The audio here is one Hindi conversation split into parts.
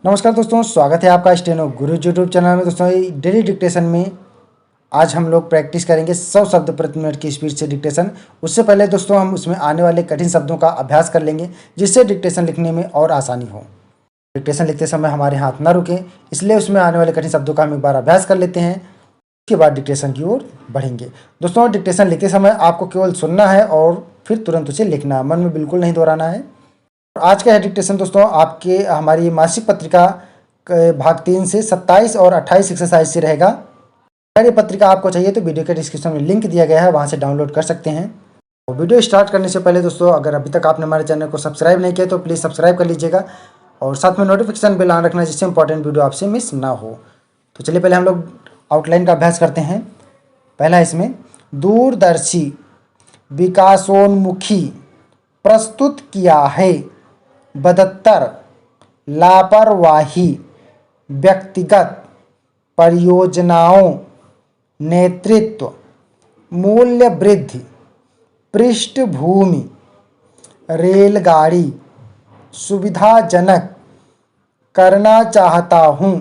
नमस्कार दोस्तों, स्वागत है आपका स्टेनो गुरु यूट्यूब चैनल में। दोस्तों डेली डिक्टेशन में आज हम लोग प्रैक्टिस करेंगे 100 शब्द प्रति मिनट की स्पीड से डिक्टेशन। उससे पहले दोस्तों हम उसमें आने वाले कठिन शब्दों का अभ्यास कर लेंगे, जिससे डिक्टेशन लिखने में और आसानी हो। डिक्टेशन लिखते समय हमारे हाथ ना रुकें, इसलिए उसमें आने वाले कठिन शब्दों का हम एक बार अभ्यास कर लेते हैं, उसके बाद डिक्टेशन की ओर बढ़ेंगे। दोस्तों डिक्टेशन लिखते समय आपको केवल सुनना है और फिर तुरंत उसे लिखना है, मन में बिल्कुल नहीं दोहराना है। आज का डिक्टेशन दोस्तों आपके हमारी मासिक पत्रिका भाग 3 से 27 और 28 एक्सरसाइज से रहेगा। अगर ये पत्रिका आपको चाहिए तो वीडियो के डिस्क्रिप्शन में लिंक दिया गया है, वहाँ से डाउनलोड कर सकते हैं। और वीडियो स्टार्ट करने से पहले दोस्तों अगर अभी तक आपने हमारे चैनल को सब्सक्राइब नहीं किया तो प्लीज़ सब्सक्राइब कर लीजिएगा और साथ में नोटिफिकेशन बेल ऑन रखना, जिससे इंपॉर्टेंट वीडियो आपसे मिस ना हो। तो चलिए पहले हम लोग आउटलाइन का अभ्यास करते हैं। पहला इसमें दूरदर्शी विकासोन्मुखी प्रस्तुत किया है बदतर लापरवाही व्यक्तिगत परियोजनाओं नेतृत्व मूल्य वृद्धि पृष्ठभूमि रेलगाड़ी सुविधाजनक करना चाहता हूँ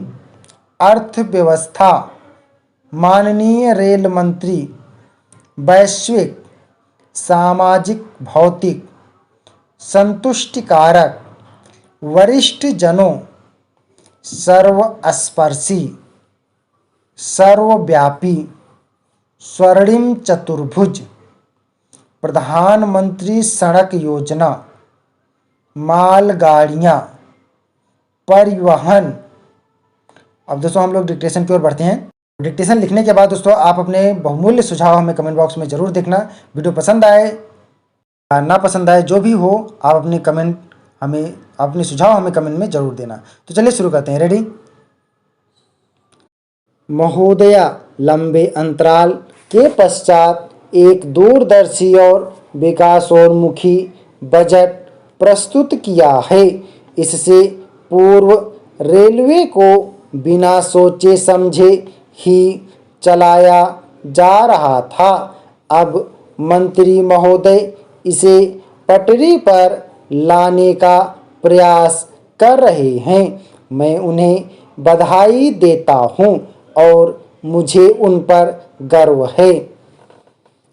अर्थव्यवस्था माननीय रेल मंत्री वैश्विक सामाजिक भौतिक संतुष्टिकारक वरिष्ठ जनों सर्वस्पर्शी सर्वव्यापी स्वर्णिम चतुर्भुज प्रधानमंत्री सड़क योजना मालगाड़ियाँ परिवहन। अब दोस्तों हम लोग डिक्टेशन की ओर बढ़ते हैं। डिक्टेशन लिखने के बाद दोस्तों आप अपने बहुमूल्य सुझाव हमें कमेंट बॉक्स में ज़रूर देखना। वीडियो पसंद आए ना पसंद आए जो भी हो, आप अपने सुझाव हमें कमेंट में ज़रूर देना। तो चलिए शुरू करते हैं। रेडी? महोदया, लंबे अंतराल के पश्चात एक दूरदर्शी और विकासोन्मुखी बजट प्रस्तुत किया है। इससे पूर्व रेलवे को बिना सोचे समझे ही चलाया जा रहा था। अब मंत्री महोदय इसे पटरी पर लाने का प्रयास कर रहे हैं। मैं उन्हें बधाई देता हूं और मुझे उन पर गर्व है।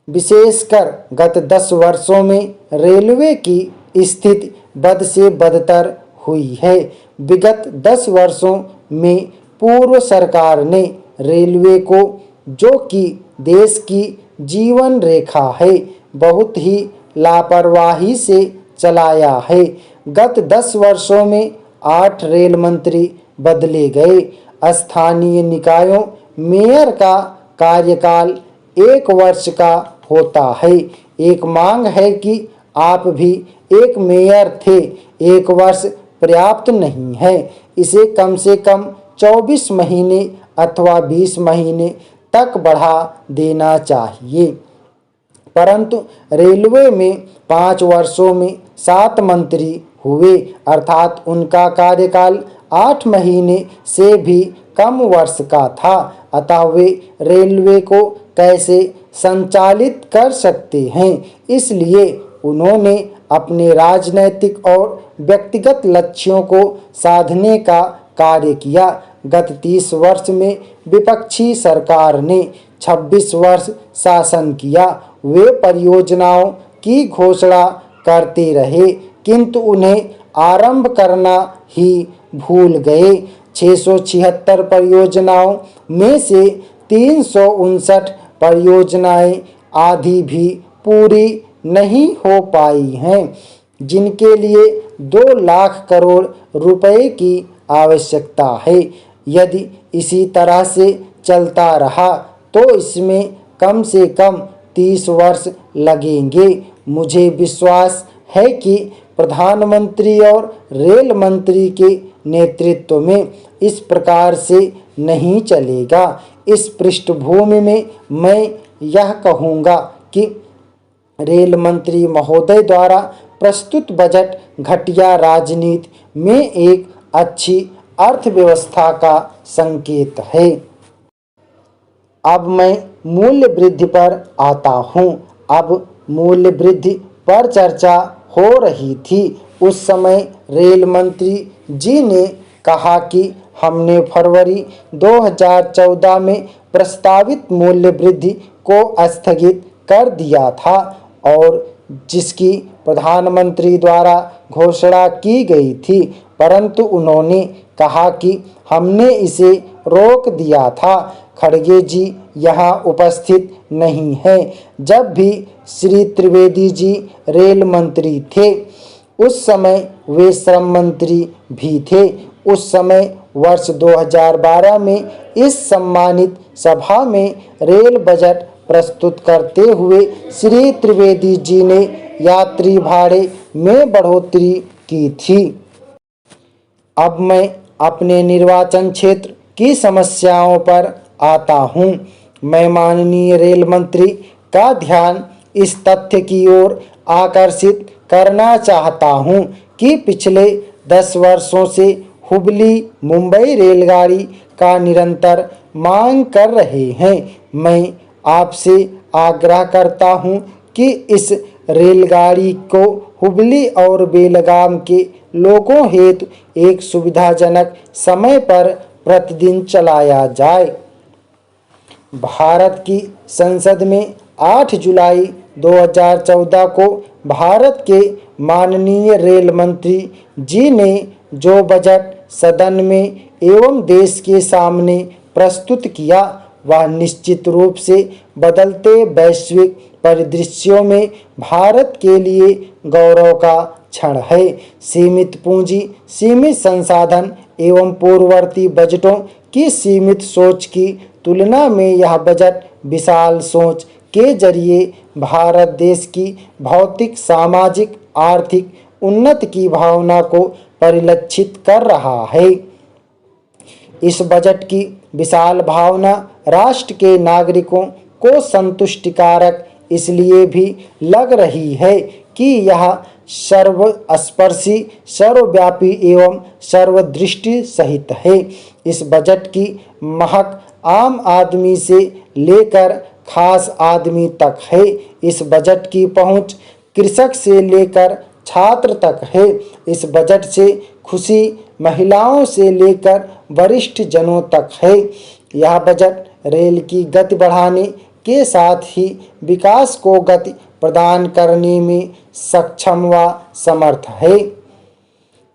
विशेषकर गत 10 वर्षों में रेलवे की स्थिति बद से बदतर हुई है। विगत 10 वर्षों में पूर्व सरकार ने रेलवे को, जो कि देश की जीवन रेखा है, बहुत ही लापरवाही से चलाया है। गत 10 वर्षों में 8 रेल मंत्री बदले गए। स्थानीय निकायों मेयर का कार्यकाल 1 वर्ष का होता है। एक मांग है कि आप भी एक मेयर थे। 1 वर्ष पर्याप्त नहीं है, इसे कम से कम 24 महीने अथवा 20 महीने तक बढ़ा देना चाहिए। परंतु रेलवे में 5 वर्षों में 7 मंत्री हुए, अर्थात उनका कार्यकाल 8 महीने से भी कम वर्ष का था। अतः वे रेलवे को कैसे संचालित कर सकते हैं? इसलिए उन्होंने अपने राजनैतिक और व्यक्तिगत लक्ष्यों को साधने का कार्य किया। गत 30 वर्ष में विपक्षी सरकार ने 26 वर्ष शासन किया। वे परियोजनाओं की घोषणा करते रहे, किंतु उन्हें आरंभ करना ही भूल गए। 676 परियोजनाओं में से 359 परियोजनाएं आधी भी पूरी नहीं हो पाई हैं, जिनके लिए 2 लाख करोड़ रुपए की आवश्यकता है। यदि इसी तरह से चलता रहा तो इसमें कम से कम 30 वर्ष लगेंगे। मुझे विश्वास है कि प्रधानमंत्री और रेल मंत्री के नेतृत्व में इस प्रकार से नहीं चलेगा। इस पृष्ठभूमि में मैं यह कहूँगा कि रेल मंत्री महोदय द्वारा प्रस्तुत बजट घटिया राजनीति में एक अच्छी अर्थव्यवस्था का संकेत है। अब मैं मूल्य वृद्धि पर आता हूँ। अब मूल्य वृद्धि पर चर्चा हो रही थी। उस समय रेल मंत्री जी ने कहा कि हमने फरवरी 2014 में प्रस्तावित मूल्य वृद्धि को स्थगित कर दिया था और जिसकी प्रधानमंत्री द्वारा घोषणा की गई थी, परंतु उन्होंने कहा कि हमने इसे रोक दिया था। खड़गे जी यहाँ उपस्थित नहीं हैं। जब भी श्री त्रिवेदी जी रेल मंत्री थे, उस समय वे श्रम मंत्री भी थे। उस समय वर्ष 2012 में इस सम्मानित सभा में रेल बजट प्रस्तुत करते हुए श्री त्रिवेदी जी ने यात्री भाड़े में बढ़ोतरी की थी। अब मैं अपने निर्वाचन क्षेत्र की समस्याओं पर आता हूं। मैं माननीय रेल मंत्री का ध्यान इस तथ्य की ओर आकर्षित करना चाहता हूं कि पिछले 10 वर्षों से हुबली मुंबई रेलगाड़ी का निरंतर मांग कर रहे हैं। मैं आपसे आग्रह करता हूं कि इस रेलगाड़ी को हुबली और बेलगाम के लोगों हेतु एक सुविधाजनक समय पर प्रतिदिन चलाया जाए। भारत की संसद में 8 जुलाई 2014 को भारत के माननीय रेल मंत्री जी ने जो बजट सदन में एवं देश के सामने प्रस्तुत किया, वह निश्चित रूप से बदलते वैश्विक परिदृश्यों में भारत के लिए गौरव का क्षण है। सीमित पूंजी, सीमित संसाधन एवं पूर्ववर्ती बजटों की सीमित सोच की तुलना में यह बजट विशाल सोच के जरिए भारत देश की भौतिक, सामाजिक, आर्थिक उन्नति की भावना को परिलक्षित कर रहा है। इस बजट की विशाल भावना राष्ट्र के नागरिकों को संतुष्टिकारक इसलिए भी लग रही है कि यह सर्वस्पर्शी, सर्वव्यापी एवं सर्वदृष्टि सहित है। इस बजट की महक आम आदमी से लेकर खास आदमी तक है। इस बजट की पहुंच कृषक से लेकर छात्र तक है। इस बजट से खुशी महिलाओं से लेकर वरिष्ठ जनों तक है। यह बजट रेल की गति बढ़ाने के साथ ही विकास को गति प्रदान करने में सक्षम व समर्थ है।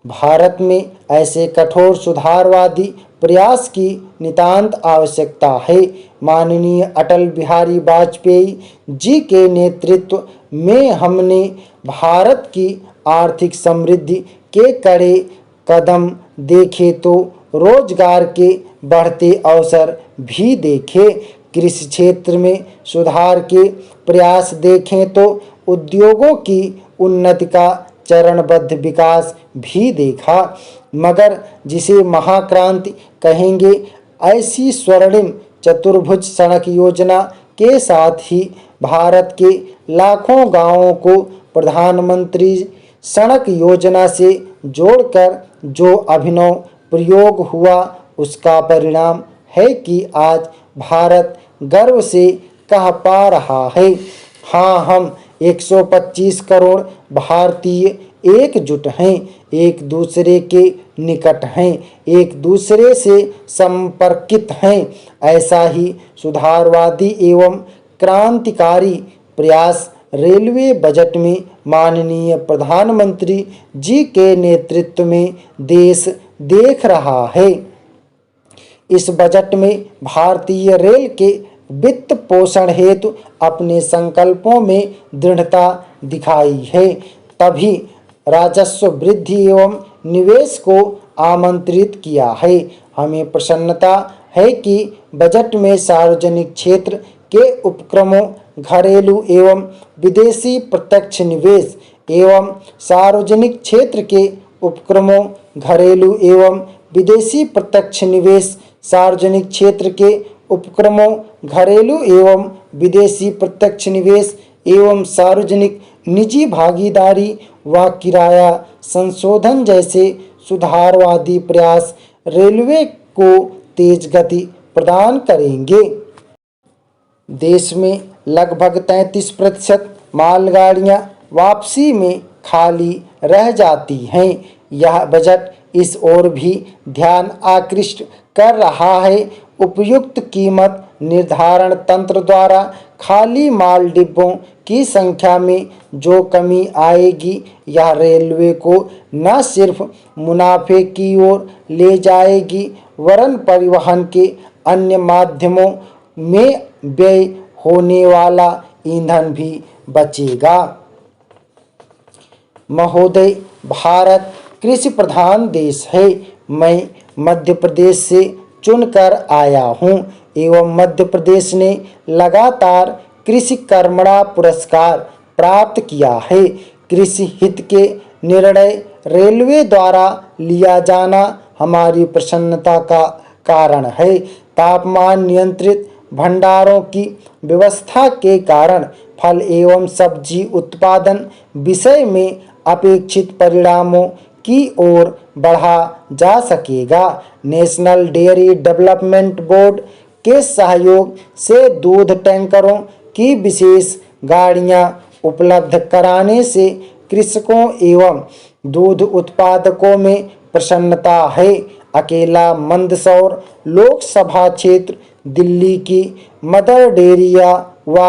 भारत में ऐसे कठोर सुधारवादी प्रयास की नितांत आवश्यकता है। माननीय अटल बिहारी वाजपेयी जी के नेतृत्व में हमने भारत की आर्थिक समृद्धि के कड़े कदम देखे तो रोजगार के बढ़ते अवसर भी देखे। कृषि क्षेत्र में सुधार के प्रयास देखें तो उद्योगों की उन्नति का चरणबद्ध विकास भी देखा। मगर जिसे महाक्रांति कहेंगे, ऐसी स्वर्णिम चतुर्भुज सड़क योजना के साथ ही भारत के लाखों गांवों को प्रधानमंत्री सड़क योजना से जोड़कर जो अभिनव प्रयोग हुआ, उसका परिणाम है कि आज भारत गर्व से कह पा रहा है, हाँ, हम 125 करोड़ भारतीय एकजुट हैं, एक दूसरे के निकट हैं, एक दूसरे से संपर्कित हैं। ऐसा ही सुधारवादी एवं क्रांतिकारी प्रयास रेलवे बजट में माननीय प्रधानमंत्री जी के नेतृत्व में देश देख रहा है। इस बजट में भारतीय रेल के वित्त पोषण हेतु अपने संकल्पों में दृढ़ता दिखाई है। तभी राजस्व वृद्धि एवं निवेश को आमंत्रित किया है। हमें प्रसन्नता है कि बजट में सार्वजनिक क्षेत्र के उपक्रमों, घरेलू एवं विदेशी प्रत्यक्ष निवेश एवं सार्वजनिक क्षेत्र के उपक्रमों, घरेलू एवं विदेशी प्रत्यक्ष निवेश, सार्वजनिक क्षेत्र के उपक्रमों, घरेलू एवं विदेशी प्रत्यक्ष निवेश एवं सार्वजनिक निजी भागीदारी व किराया संशोधन जैसे सुधारवादी प्रयास रेलवे को तेज गति प्रदान करेंगे। देश में लगभग 33% मालगाड़ियां वापसी में खाली रह जाती हैं। यह बजट इस ओर भी ध्यान आकृष्ट कर रहा है। उपयुक्त कीमत निर्धारण तंत्र द्वारा खाली माल डिब्बों की संख्या में जो कमी आएगी, यह रेलवे को न सिर्फ मुनाफे की ओर ले जाएगी वरन परिवहन के अन्य माध्यमों में व्यय होने वाला ईंधन भी बचेगा। महोदय, भारत कृषि प्रधान देश है। मैं मध्य प्रदेश से चुनकर आया हूँ एवं मध्य प्रदेश ने लगातार कृषि कर्मणा पुरस्कार प्राप्त किया है। कृषि हित के निर्णय रेलवे द्वारा लिया जाना हमारी प्रसन्नता का कारण है। तापमान नियंत्रित भंडारों की व्यवस्था के कारण फल एवं सब्जी उत्पादन विषय में अपेक्षित परिणामों की ओर बढ़ा जा सकेगा। नेशनल डेयरी डेवलपमेंट बोर्ड के सहयोग से दूध टैंकरों की विशेष गाड़ियां उपलब्ध कराने से कृषकों एवं दूध उत्पादकों में प्रसन्नता है। अकेला मंदसौर लोकसभा क्षेत्र दिल्ली की मदर डेयरिया व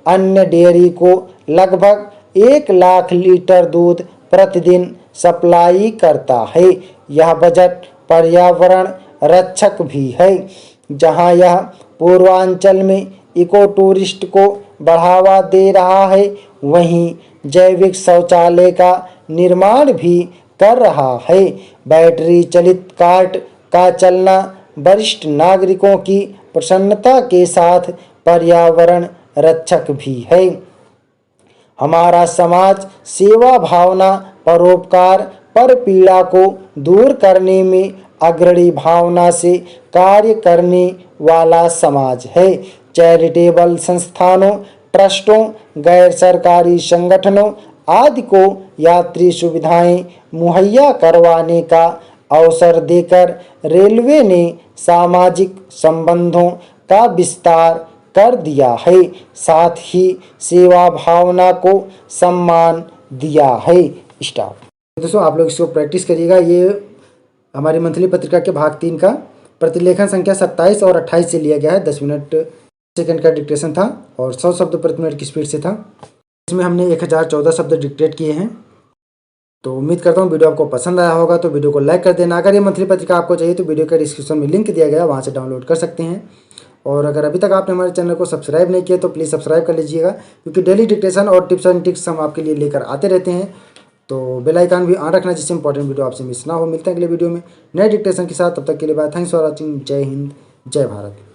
अन्य डेयरी को लगभग 1 लाख लीटर दूध प्रतिदिन सप्लाई करता है। यह बजट पर्यावरण रक्षक भी है। जहां यह पूर्वांचल में इको टूरिस्ट को बढ़ावा दे रहा है, वहीं जैविक शौचालय का निर्माण भी कर रहा है। बैटरी चलित कार्ट का चलना वरिष्ठ नागरिकों की प्रसन्नता के साथ पर्यावरण रक्षक भी है। हमारा समाज सेवा भावना, परोपकार, पर पीड़ा को दूर करने में अग्रणी भावना से कार्य करने वाला समाज है। चैरिटेबल संस्थानों, ट्रस्टों, गैर सरकारी संगठनों आदि को यात्री सुविधाएं मुहैया करवाने का अवसर देकर रेलवे ने सामाजिक संबंधों का विस्तार कर दिया है, साथ ही सेवा भावना को सम्मान दिया है। स्टाफ दोस्तों, आप लोग इसको प्रैक्टिस करिएगा। ये हमारी मंथली पत्रिका के भाग 3 का प्रतिलेखन संख्या 27 और 28 से लिया गया है। 10 मिनट सेकंड का डिक्टेशन था और 100 शब्द प्रति मिनट की स्पीड से था। इसमें हमने 1014 शब्द डिक्टेट किए हैं। तो उम्मीद करता हूँ वीडियो आपको पसंद आया होगा, तो वीडियो को लाइक कर देना। अगर ये मंथली पत्रिका आपको चाहिए तो वीडियो के डिस्क्रिप्शन में लिंक दिया गया, वहाँ से डाउनलोड कर सकते हैं। और अगर अभी तक आपने हमारे चैनल को सब्सक्राइब नहीं किया तो प्लीज़ सब्सक्राइब कर लीजिएगा, क्योंकि डेली डिक्टेशन और टिप्स एंड ट्रिक्स हम आपके लिए लेकर आते रहते हैं। तो बेल आइकन भी ऑन रखना, जिससे इंपॉर्टेंट वीडियो आपसे मिस ना हो। मिलते हैं अगले वीडियो में नए डिक्टेशन के साथ। तब तक के लिए बाय। Thanks for watching. जय हिंद, जय भारत।